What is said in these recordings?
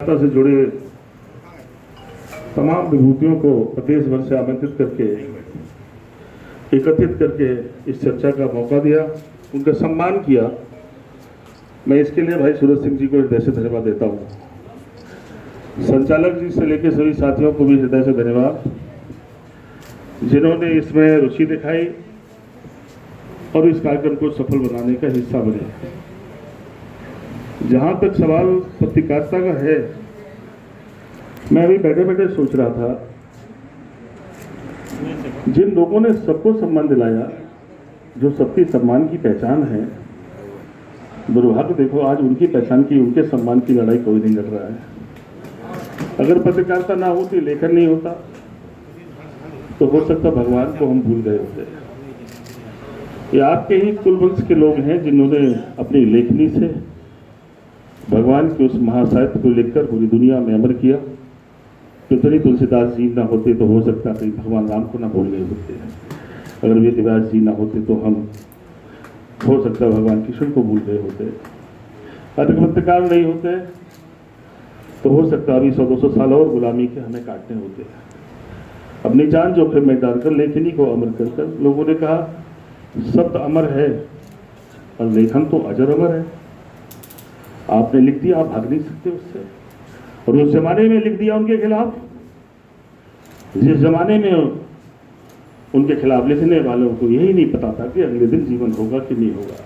से जुड़े तमाम विभूतियों को प्रदेश भर से आमंत्रित करके एकत्रित करके इस चर्चा का मौका दिया, उनका सम्मान किया। मैं इसके लिए भाई सूरज सिंह जी को हृदय से धन्यवाद देता हूँ। संचालक जी से लेकर सभी साथियों को भी हृदय से धन्यवाद, जिन्होंने इसमें रुचि दिखाई और इस कार्यक्रम को सफल बनाने का हिस्सा बने। जहां तक सवाल पत्रकारिता का है, मैं अभी बैठे बैठे सोच रहा था, जिन लोगों ने सबको सम्मान दिलाया, जो सबके सम्मान की पहचान है, दुर्भाग्य देखो आज उनकी पहचान की, उनके सम्मान की लड़ाई कोई नहीं लड़ रहा है। अगर पत्रकारिता ना होती, लेखन नहीं होता, तो हो सकता भगवान को हम भूल गए होते। ये आपके ही कुलवंश के लोग हैं जिन्होंने अपनी लेखनी से भगवान के उस महासाहित्य को लिखकर पूरी दुनिया में अमर किया। पितरी तुलसीदास जी ना होते तो हो सकता कहीं भगवान राम को ना भूल गए होते। अगर वेदव्यास जी ना होते तो हम हो सकता भगवान कृष्ण को भूल गए होते। अगर पत्रकार नहीं होते तो हो सकता अभी 100-200 साल और गुलामी के हमें काटने होते। अपनी जान जोखिम में डालकर लेखनी को अमर कर लोगों ने कहा सत्य अमर है और लेखन तो अजर अमर है। आपने लिख दिया, आप भाग नहीं सकते उससे। और उस जमाने में लिख दिया उनके खिलाफ, जिस जमाने में उनके खिलाफ लिखने वालों को यही नहीं पता था कि अगले दिन जीवन होगा कि नहीं होगा,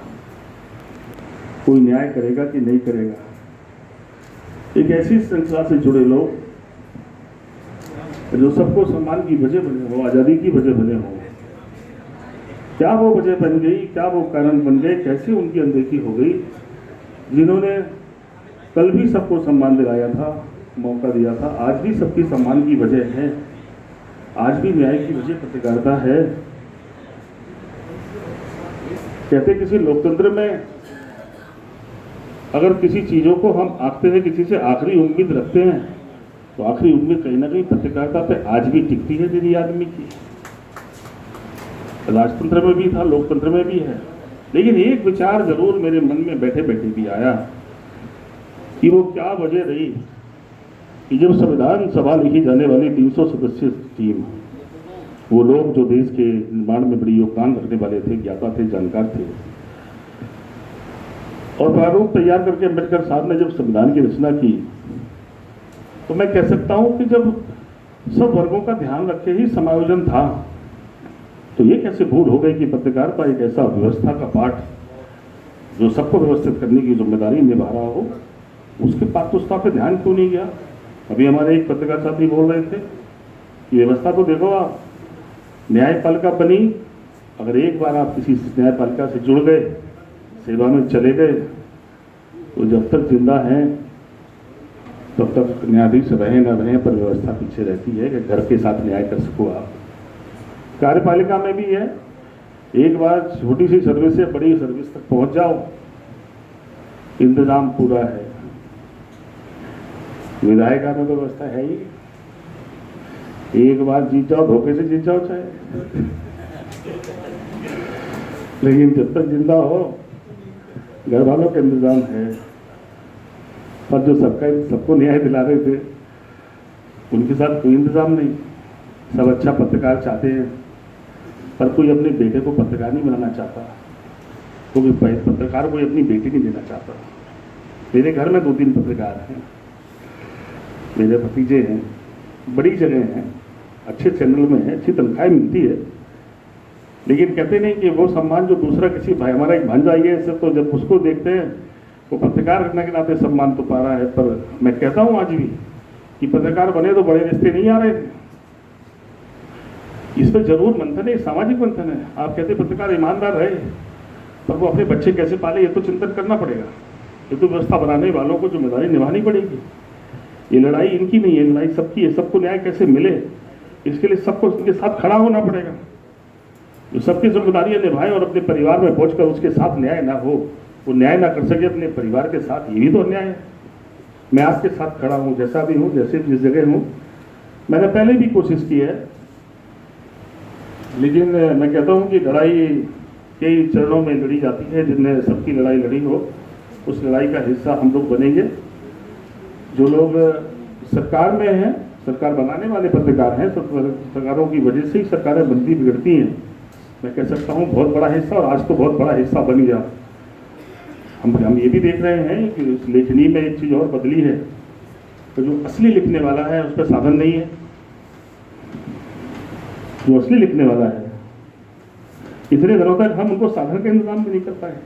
कोई न्याय करेगा कि नहीं करेगा। एक ऐसी श्रृंखला से जुड़े लोग जो सबको सम्मान की वजह बने हो, आजादी की वजह बने हो। क्या वो वजह बन गई, क्या वो कारण बन गए, कैसे उनकी अनदेखी हो गई, जिन्होंने कल भी सबको सम्मान दिलाया था, मौका दिया था, आज भी सबकी सम्मान की वजह है, आज भी न्याय की वजह पत्रकारिता है। कहते किसी लोकतंत्र में अगर किसी चीजों को हम आंकते हैं, किसी से आखिरी उम्मीद रखते हैं, तो आखिरी उम्मीद कहीं ना कहीं पत्रकारिता पे आज भी टिकती है मेरी आदमी की। राजतंत्र में भी था, लोकतंत्र में भी है। लेकिन एक विचार जरूर मेरे मन में बैठे बैठे भी आया कि वो क्या वजह रही कि जब संविधान सभा लिखी जाने वाली 300 सदस्य टीम, वो लोग जो देश के निर्माण में बड़ी योगदान रखने वाले थे, ज्ञाता थे, जानकार थे, और प्रारूप तैयार करके अम्बेडकर साहब ने जब संविधान की रचना की, तो मैं कह सकता हूं कि जब सब वर्गों का ध्यान रखे ही समायोजन था, तो ये कैसे भूल हो गई कि पत्रकारिता एक ऐसा व्यवस्था का पाठ जो सबको व्यवस्थित करने की जिम्मेदारी निभा रहा हो, उसके पात्रता पे ध्यान क्यों नहीं गया। अभी हमारे एक पत्रकार साथी बोल रहे थे कि व्यवस्था तो देखो आप, न्यायपालिका बनी, अगर एक बार आप किसी न्यायपालिका से जुड़ गए, सेवा में चले गए, तो जब तक जिंदा हैं तब तक न्यायाधीश रहे न रहे, पर व्यवस्था पीछे रहती है कि घर के साथ न्याय कर सको आप। कार्यपालिका में भी है, एक बार छोटी सी सर्विस से बड़ी सर्विस तक पहुंच जाओ, इंतजाम पूरा है। विधायिका में तो व्यवस्था है ही, एक बार जीत जाओ, धोखे से जीत जाओ चाहे, लेकिन जब तक जिंदा हो घर वालों का इंतजाम है। पर जो सबको न्याय दिला रहे थे, उनके साथ कोई इंतजाम नहीं। सब अच्छा पत्रकार चाहते हैं, पर कोई अपने बेटे को पत्रकार नहीं बनाना चाहता, कोई पत्रकार कोई अपनी बेटी नहीं देना चाहता। मेरे घर में 2-3 पत्रकार हैं, मेरे भतीजे हैं, बड़ी जगह हैं, अच्छे चैनल में है, अच्छी तनख्वाह मिलती है, लेकिन कहते नहीं कि वो सम्मान जो दूसरा किसी भाई, हमारा एक भांजा है ऐसे, तो जब उसको देखते हैं वो पत्रकार करने के नाते सम्मान तो पा रहा है। पर मैं कहता हूँ आज भी कि पत्रकार बने तो बड़े रिश्ते नहीं आ रहे थे। इस पर जरूर मंथन है, सामाजिक मंथन है। आप कहते पत्रकार ईमानदार रहे, पर वो अपने बच्चे कैसे पाले, ये तो चिंतन करना पड़ेगा। ये तो व्यवस्था बनाने वालों को जिम्मेदारी निभानी पड़ेगी। ये लड़ाई इनकी नहीं है, लड़ाई सबकी है। सबको न्याय कैसे मिले, इसके लिए सबको उनके साथ खड़ा होना पड़ेगा। जो सबकी जिम्मेदारियां निभाए और अपने परिवार में पहुंचकर उसके साथ न्याय ना हो, वो न्याय ना कर सके अपने परिवार के साथ, ये भी तो अन्याय है। मैं आपके साथ खड़ा हूँ, जैसा भी हूँ, जैसे जिस जगह हूँ। मैंने पहले भी कोशिश की है, लेकिन मैं कहता हूँ कि लड़ाई कई चरणों में लड़ी जाती है। जिनने सबकी लड़ाई लड़ी हो, उस लड़ाई का हिस्सा हम लोग बनेंगे। जो लोग सरकार में हैं, सरकार बनाने वाले पत्रकार हैं, सरकारों की वजह से ही सरकारें बनती बिगड़ती हैं, मैं कह सकता हूँ बहुत बड़ा हिस्सा, और आज तो बहुत बड़ा हिस्सा बन गया। हम ये भी देख रहे हैं कि उस लेखनी में एक चीज़ और बदली है, तो जो असली लिखने वाला है उस पर साधन नहीं है। जो असली लिखने वाला है, इतने दिनों तक हम उनको साधन का इंतजाम भी नहीं कर पाए।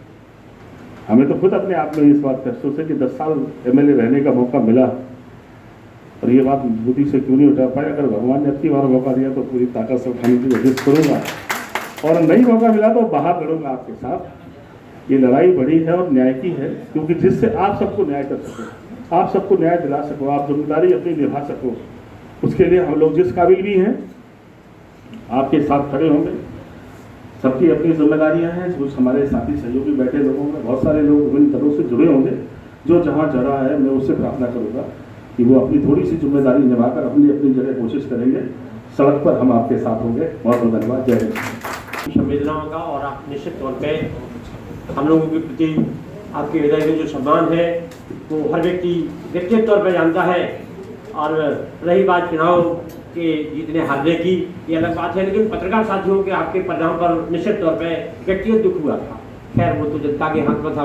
हमें तो खुद अपने आप में इस बात का अफसोस है कि 10 साल एमएलए रहने का मौका मिला, और ये बात बुद्धि से क्यों नहीं उठा पाया। अगर भगवान ने अच्छी बार मौका दिया तो पूरी ताकत से उठाने की कोशिश करूँगा, और नहीं मौका मिला तो बाहर लड़ूंगा आपके साथ। ये लड़ाई बड़ी है और न्याय की है, क्योंकि जिससे आप सबको न्याय कर सको, आप सबको न्याय दिला सको, आप जिम्मेदारी अपनी निभा सको, उसके लिए हम लोग जिस काबिल भी हैं आपके साथ खड़े होंगे। सबकी अपनी जिम्मेदारियां हैं। कुछ हमारे साथी सहयोगी बैठे लोगों में बहुत सारे लोग विभिन्न तरह से जुड़े होंगे। जो जहाँ जगह है मैं उससे प्रार्थना करूँगा कि वो अपनी थोड़ी सी जिम्मेदारी निभाकर अपनी अपनी जगह कोशिश करेंगे। सड़क पर हम आपके साथ होंगे। बहुत बहुत धन्यवाद। जय हिंद। संवेदनाओं का और आप निश्चित तौर पे हम लोगों के प्रति आपके हृदय में जो सम्मान है वो हर व्यक्ति व्यक्तिगत तौर पर जानता है। और रही बात चुनाव के जीतने हारने की, ये अलग बात है, लेकिन पत्रकार साथियों के आपके परिणाम पर निश्चित तौर पे व्यक्तिगत दुख हुआ था। खैर वो तो जनता के हाथ में था।